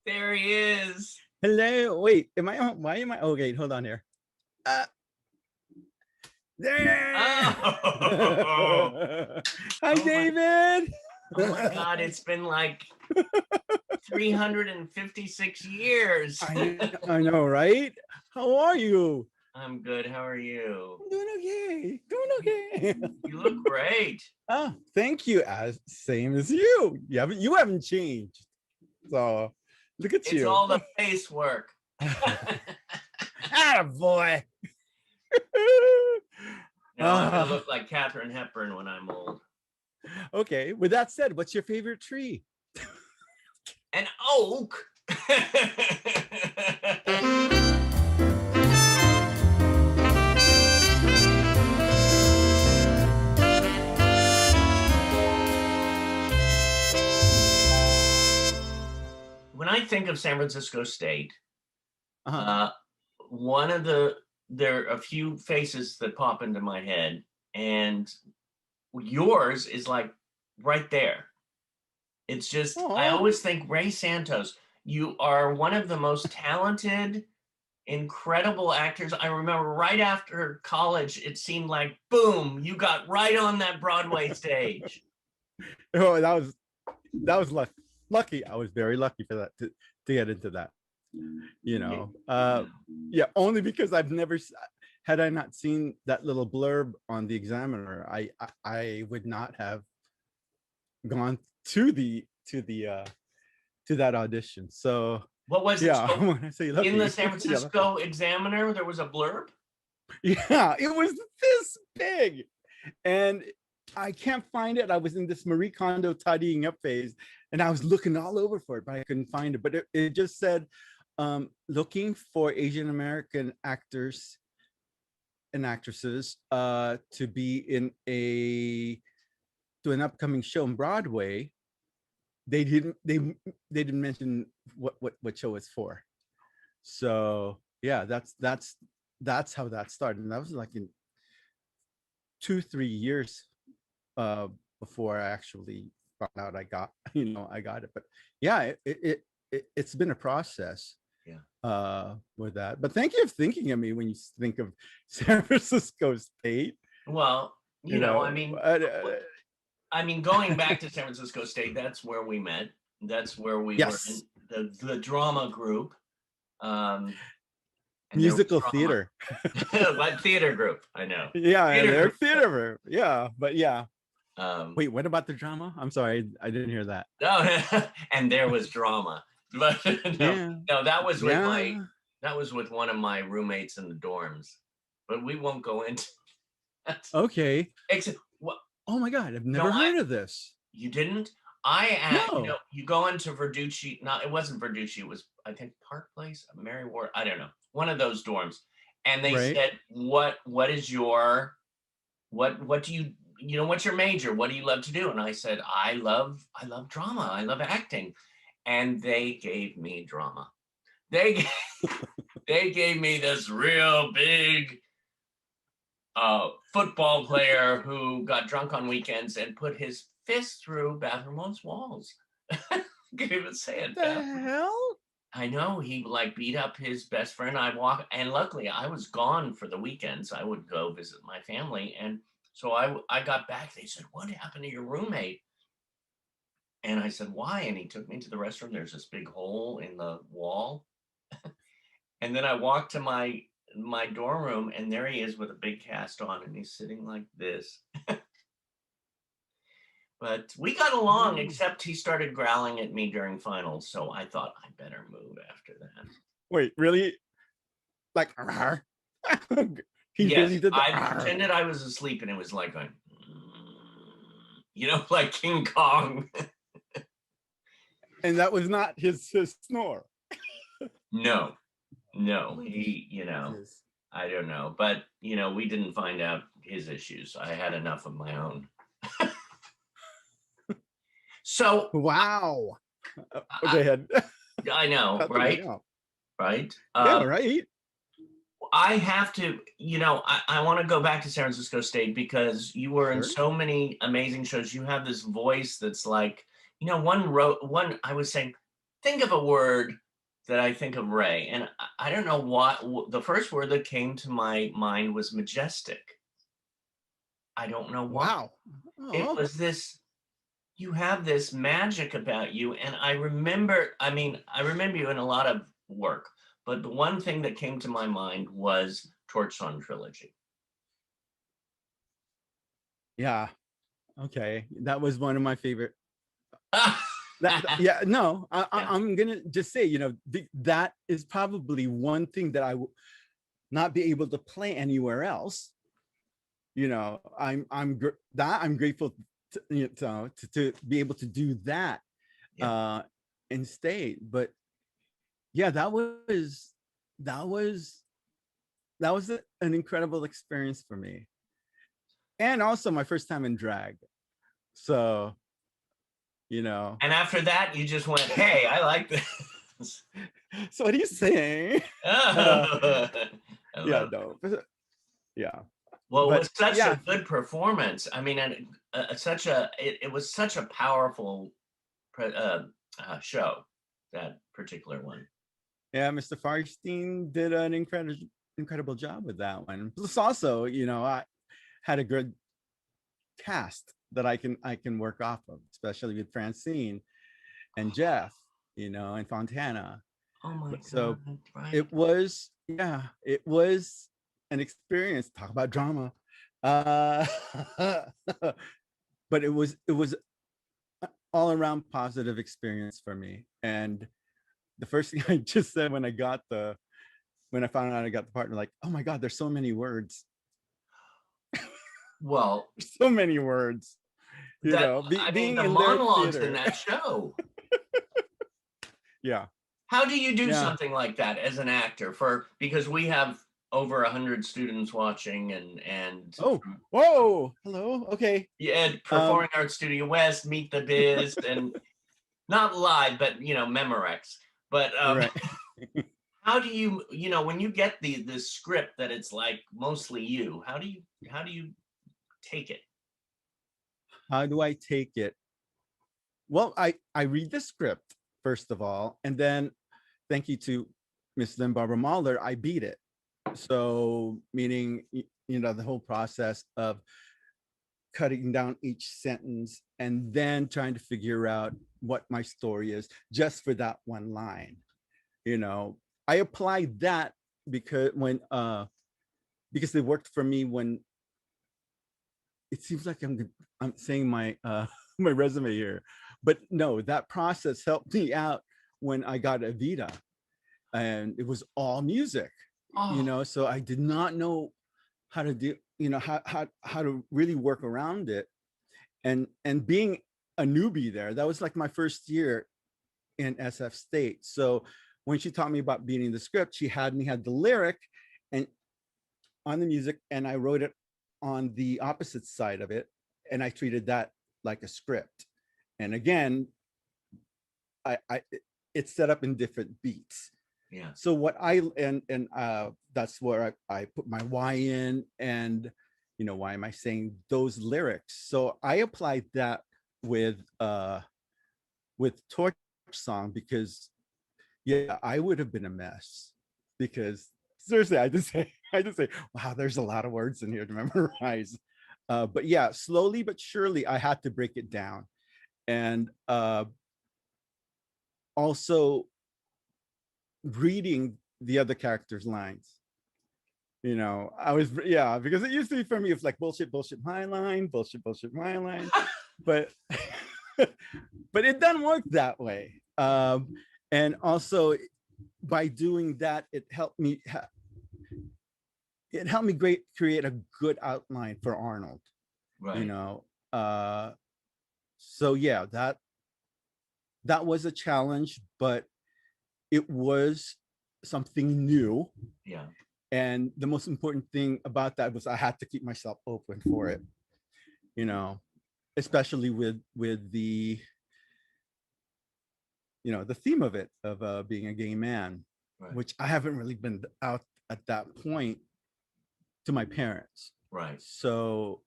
There he is. Hello. Wait, am I on? Why am I? Okay, hold on here. There. Oh, Hi, oh my, David. oh my God. It's been like 356 years. I know, right? How are you? I'm good. How are you? I'm doing okay. Doing okay. You look great. Oh, thank you. As same as you. You haven't changed. So look at It's you. all the face work. Ah, boy. No, I'm going to look like Katharine Hepburn when I'm old. Okay. With that said, what's your favorite tree? An oak. When I think of San Francisco State, Uh-huh. one of there are a few faces that pop into my head, and yours is like right there. It's just, I Oh, always think Ray Santos, you are one of the most talented, incredible actors. I remember right after college, it seemed like, boom, you got right on that Broadway stage. oh, that was lucky. I was very lucky for that to get into that. Yeah, only because I've never had I not seen that little blurb on the Examiner, I would not have gone to that audition. So What was it? yeah, So when I say in the lucky, San yeah, lucky. Francisco Examiner, there was a blurb? Yeah, it was this big, and I can't find it. I was in this Marie Kondo tidying up phase, and I was looking all over for it, but I couldn't find it. But it just said, looking for Asian American actors and actresses to be in an upcoming show on Broadway. They didn't mention what show it's for. So yeah, that's how that started, and that was like in 2-3 years before I actually found out I got it. But yeah, it's been a process. Yeah. With that. But thank you for thinking of me when you think of San Francisco State. Well, You know, I mean, going back to San Francisco State, that's where we met. That's where we were in yes, the drama group. And there was musical drama. theater. What theater group? I know. Yeah, Theater they're group. theater. Yeah, but yeah. Um, Wait, what about the drama? I'm sorry, I didn't hear that. oh, and there was drama. But no, Yeah, no, that was with one of my roommates in the dorms. But we won't go into that. okay. Except what? Oh my God, I've No, never heard of this. you didn't. No. You go into Verducci. No, it wasn't Verducci. It was, I think, Park Place, Mary Ward. I don't know, one of those dorms. And they Right. said, what is your, what do you, what's your major? What do you love to do? And I said, I love drama. I love acting. And they gave me drama. They they gave me this real big football player who got drunk on weekends and put his fist through bathroom walls. Can't even say it. The hell? I know, he like beat up his best friend. And luckily I was gone for the weekends. I would go visit my family, and so I got back. They said, "What happened to your roommate?" And I said, "Why?" And he took me to the restroom. There's this big hole in the wall, and then I walked to my dorm room, and there he is with a big cast on, and he's sitting like this. But we got along, except he started growling at me during finals, so I thought I better move after that. Wait, really? Like, he Yes, really did that? I pretended I was asleep, and it was like going, like King Kong. And that was not his snore. No, he, I don't know, but we didn't find out his issues. I had enough of my own. So wow. Go ahead. I know, right? Right. Yeah, right. I have to, I want to go back to San Francisco State because you were in so many amazing shows. You have this voice that's like, one I was saying, think of a word that I think of Ray, and I don't know what the first word that came to my mind was majestic. I don't know why. Wow. It Oh, was this, you have this magic about you. And I remember you in a lot of work, but the one thing that came to my mind was Torch Trilogy. yeah. Okay. That was one of my favorite. Yeah, no, Yeah. I'm gonna just say, that is probably one thing that I will not be able to play anywhere else. I'm grateful to be able to do that Yeah. in state. But yeah, that was an incredible experience for me, and also my first time in drag. So you know, And after that, you just went, hey, I like this. so what are you saying? Uh, Oh, I yeah, love it. no, yeah, Well, it but was such a yeah, good performance. I mean, and it was such a powerful show, that particular one. yeah, Mr. Farstein did an incredible job with that one. Plus, also, I had a good cast that I can work off of, especially with Francine and Jeff, and Fontana. Oh my So God, right. it was an experience. Talk about drama. Uh, but it was all around positive experience for me. And the first thing I just said when I found out I got the partner, like, oh my God, there's so many words. Well, There's so many words. I mean, Being the in their monologues in theater. that show. Yeah. How do you do Yeah. something like that as an actor? Because we have over 100 students watching, and Oh, whoa. Hello. Okay. yeah, Um, Performing Arts Studio West, Meet the Biz, and not live, but Memorex. But right. how do when you get the script that it's like mostly you? How do you take it? How do I take it? Well, I read the script first of all, and then thank you to Miss Lynn Barbara Mahler, I beat it. So meaning the whole process of cutting down each sentence and then trying to figure out what my story is just for that one line. I applied that because they worked for me when it seems like I'm saying my my resume here, but no, that process helped me out when I got Evita, and it was all music. Oh, So I did not know how to do how to really work around it, and being a newbie there, that was like my first year in SF State. So when she taught me about beating the script, she had me had the lyric and on the music, and I wrote it on the opposite side of it, and I treated that like a script. And again, I it's set up in different beats. yeah. So what I and that's where I put my why in, and why am I saying those lyrics? So I applied that with Torch Song, because yeah, I would have been a mess, because seriously, I just say, wow, there's a lot of words in here to memorize. But yeah, slowly but surely, I had to break it down, and also reading the other characters' lines. I was, yeah, because it used to be for me, it's like bullshit, bullshit, my line, bullshit, bullshit, my line, but but it doesn't work that way. And also by doing that, it helped me create a good outline for Arnold. You Right. know, uh, so yeah, that was a challenge, but it was something new. Yeah. And the most important thing about that was I had to keep myself open for it. You know, especially with the theme of it, of being a gay man, Right. which I haven't really been out at that point to my parents. Right. So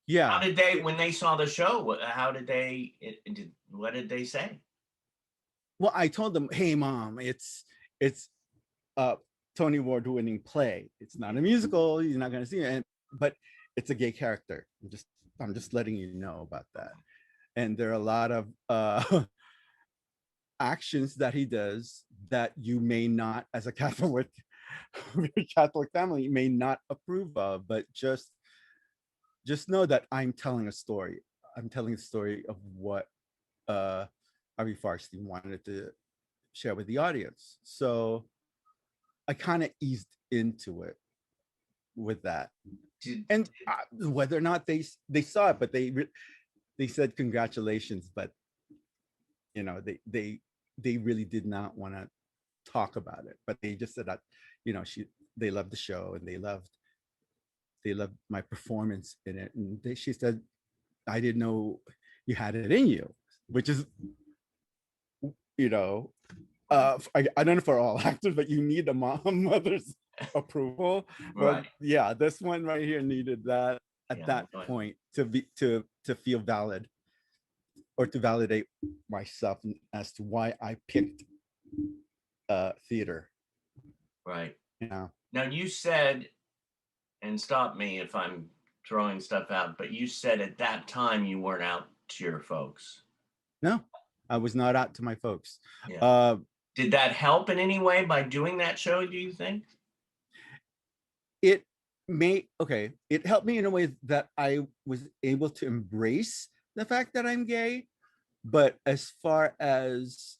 How yeah, did they, when they saw the show, how did what did they say? well, I told them, hey mom, it's a Tony Award winning play. It's not a musical. You're not going to see it, but it's a gay character. I'm just letting you know about that. And there are a lot of actions that he does that you may not, as a Catholic Catholic family, may not approve of, but just know that I'm telling a story. I'm telling a story of what Ari Farstein wanted to share with the audience. So I kind of eased into it with that. Did, And whether or not they saw it, but they said congratulations, but you know they really did not want to talk about it, but they just said that, you know, they loved the show and they loved my performance in it, and she said, I didn't know you had it in you, which is, you know, I don't know for all actors, but you need a mother's approval. But right. yeah, this one right here needed that at Yeah. that point to be to feel valid, or to validate myself as to why I picked theater. Right. Yeah. Now you said, and stop me if I'm throwing stuff out, but you said at that time you weren't out to your folks. No, I was not out to my folks. Yeah. Uh, Did that help in any way by doing that show, do you think? it it helped me in a way that I was able to embrace the fact that I'm gay. But as far as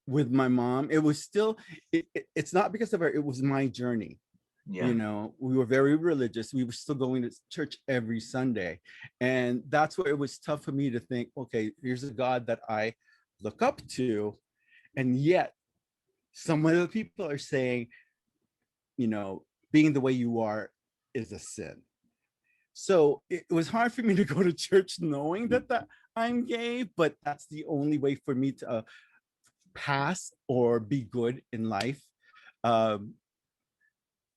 with my mom, it was still, it's not because of her, it was my journey. Yeah. You know, we were very religious. We were still going to church every Sunday. And that's where it was tough for me to think, okay, here's a God that I look up to. And yet some of the people are saying, you know, being the way you are is a sin. So it was hard for me to go to church knowing that I'm gay, but that's the only way for me to pass or be good in life. Um,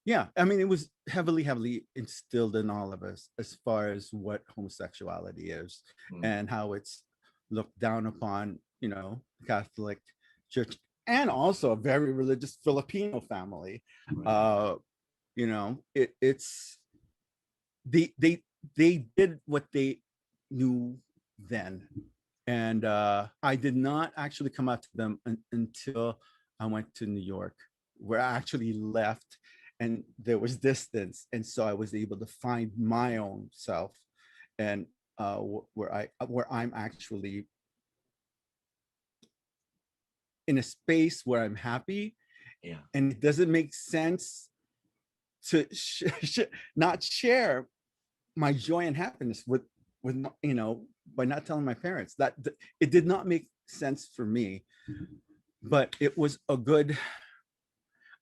yeah, I mean, it was heavily instilled in all of us as far as what homosexuality is and how it's looked down upon, you know, Catholic Church, and also a very religious Filipino family. Right. You know, it's they did what they knew then, and I did not actually come out to them until I went to New York, where I actually left and there was distance, and so I was able to find my own self, and where I'm actually in a space where I'm happy. Yeah. And it doesn't make sense to not share my joy and happiness with you know, by not telling my parents. That it did not make sense for me, but it was a good,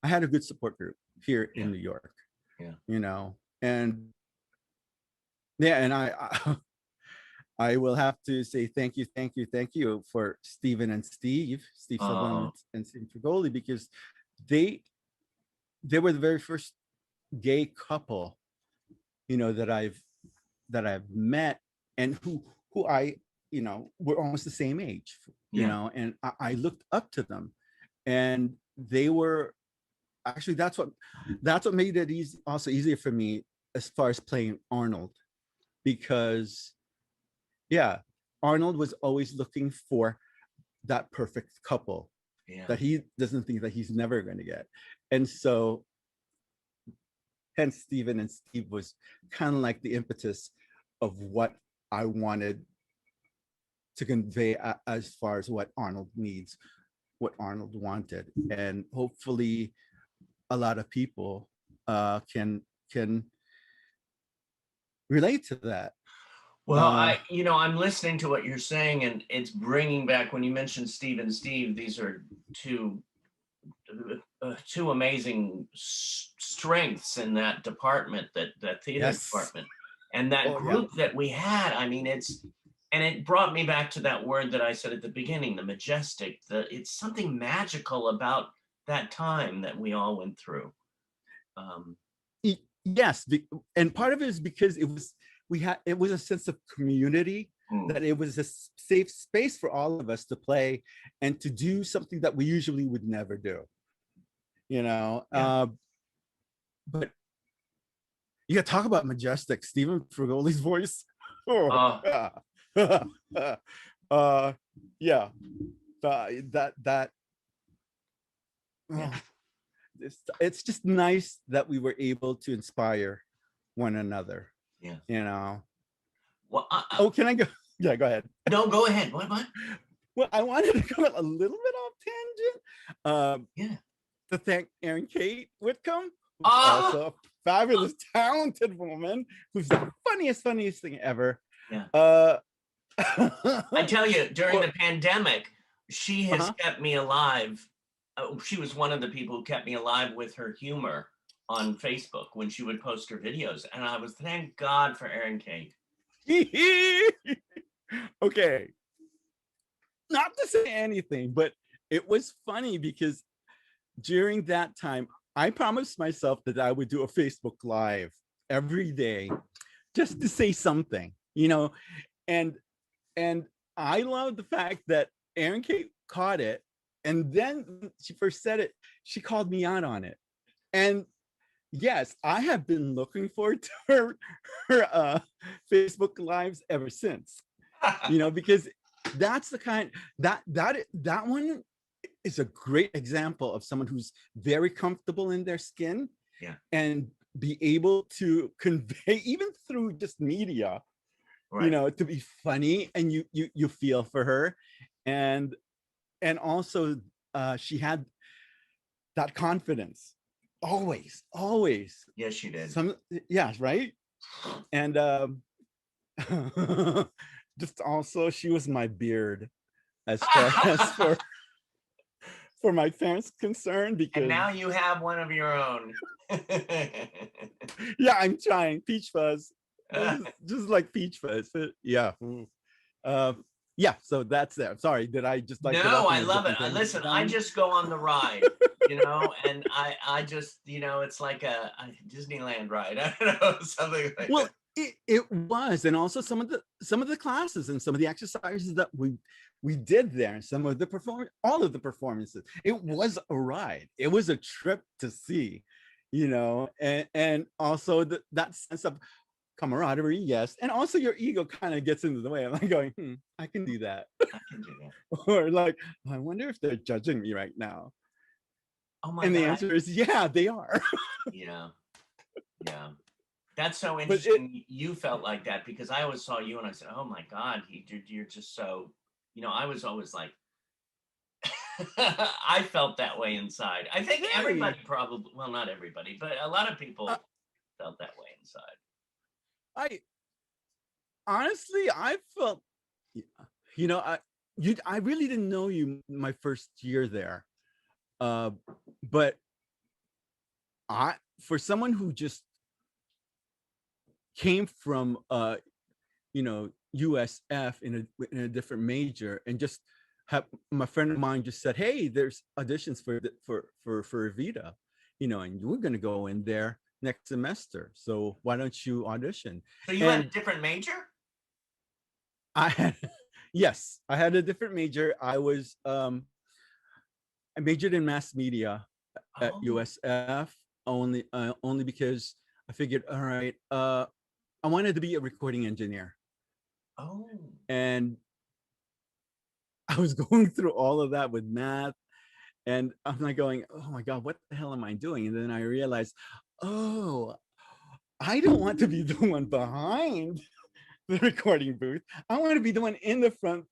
I had a good support group here Yeah. in New York. Yeah. You know, and yeah, and I will have to say thank you for Stephen and Steve Sutherland Oh, and Steve Trigoli, because they they were the very first gay couple, you know, that I've met, and who I, you know, we're almost the same age, you yeah. know, and I looked up to them, and they were actually, that's what made it easy, also easier for me as far as playing Arnold, because yeah, Arnold was always looking for that perfect couple Yeah. that he doesn't think that he's never going to get. And so hence Stephen and Steve was kind of like the impetus of what I wanted to convey as far as what Arnold needs, what Arnold wanted. And hopefully a lot of people can relate to that. Well, I'm listening to what you're saying, and it's bringing back when you mentioned Steve and Steve. These are two amazing strengths in that department, that theater Yes. department, and that Oh yeah. group that we had. I mean, and it brought me back to that word that I said at the beginning, the majestic. It's something magical about that time that we all went through. Um, Yes, and part of it is because it was a sense of community. Mm. that it was a safe space for all of us to play and to do something that we usually would never do, you know. Yeah. But you got to talk about Majestic, Stephen Frugoli's voice. Oh, Oh, yeah, that yeah. oh, it's just nice that we were able to inspire one another, Yeah. you know. Well, Oh, can I go? Yeah, go ahead. no, go ahead. What? Well, I wanted to go a little bit off tangent. Yeah. To thank Aaron Kate Whitcomb, who's Oh, also a fabulous, talented woman, who's the funniest thing ever. yeah. Uh, I tell you, during for, the pandemic, she has uh-huh. kept me alive. She was one of the people who kept me alive with her humor on Facebook when she would post her videos. And I was, thank God for Erin Kate. Okay, not to say anything, but it was funny because during that time, I promised myself that I would do a Facebook Live every day just to say something, you know, and and I love the fact that Aaron Kate caught it, and then when she first said it, she called me out on it. And yes, I have been looking forward to her Facebook Lives ever since, you know, because that's the kind that one is a great example of someone who's very comfortable in their skin Yeah. and be able to convey even through just media, you Right. know, to be funny, and you feel for her. And also she had that confidence, always Yes, she did. some, yeah, right. And just also she was my beard as far as for my parents concerned, And because now you have one of your own. yeah, I'm trying peach fuzz, just like peach fuzz. Yeah. uh yeah, so that's there. Sorry, did I just like get No, off on I a love it. different tangent Listen, with that I one? just go on the ride, and I just, it's like a Disneyland ride. I don't know, something like Well, that. it was, and also some of the classes and some of the exercises that we did there, and some of the all of the performances. It was a ride. It was a trip to see, you know, and also that sense of camaraderie, yes, and also your ego kind of gets into the way. I'm like going, I can do that, I can do that. or like, I wonder if they're judging me right now, Oh my and the God. answer is yeah, they are. Yeah. Yeah. That's so But it, interesting. You felt like that because I always saw you and I said, "Oh my God, you're just so." I was always like, I felt that way inside. I think hey, everybody probably, well, not everybody, but a lot of uh, people felt that way inside. I honestly, I felt, you know, I really didn't know you my first year there. Uh, but I, for someone who just came from you know, USF in a different major, and just have my friend of mine just said, "Hey, there's auditions for Evita, you know, and we're going to go in there next semester. So why don't you audition?" So you had a And different major? I had, yes, I had a different major. I majored in mass media at Oh, USF, only because I figured, all right, I wanted to be a recording engineer, oh. and I was going through all of that with math, and I'm like going, oh my god, what the hell am I doing? And then I realized, oh, I don't want to be the one behind the recording booth. I want to be the one in the front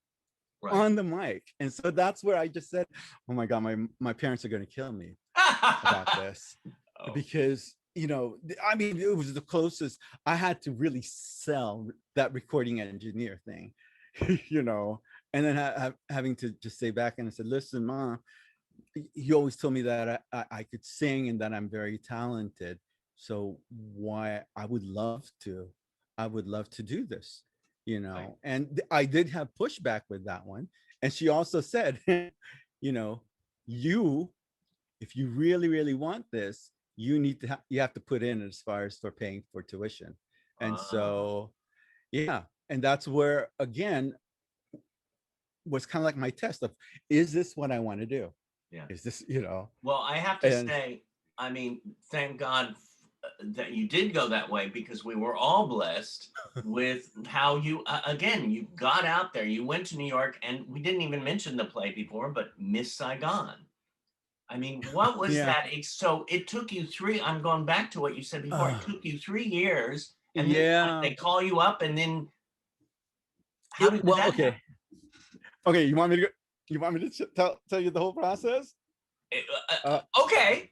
Right. on the mic. And so that's where I just said, oh my god, my parents are going to kill me about this, Oh, because, you know, I mean, it was the closest I had to really sell that recording engineer thing, you know. And then having to just say back, and I said, listen, mom, you always told me that I could sing and that I'm very talented, so why, I would love to do this, you right. know. And I did have pushback with that one, and she also said, you know, you, if you really want this, you need to you have to put in as far as for paying for tuition. And Uh, so yeah, And that's where, again, was kind of like my test of, is this what I want to do? Yeah. Is this, Well, I have to and say, I mean, thank God that you did go that way, because we were all blessed with how you, again, you got out there, you went to New York, and we didn't even mention the play before, but Miss Saigon. I mean, what was yeah, that? So it took you I'm going back to what you said before. It uh, took you 3 years, and then what, yeah. they call you up, and then how did Well, that happen? okay. Okay, you want me to tell you the whole process? Eh, Uh, okay.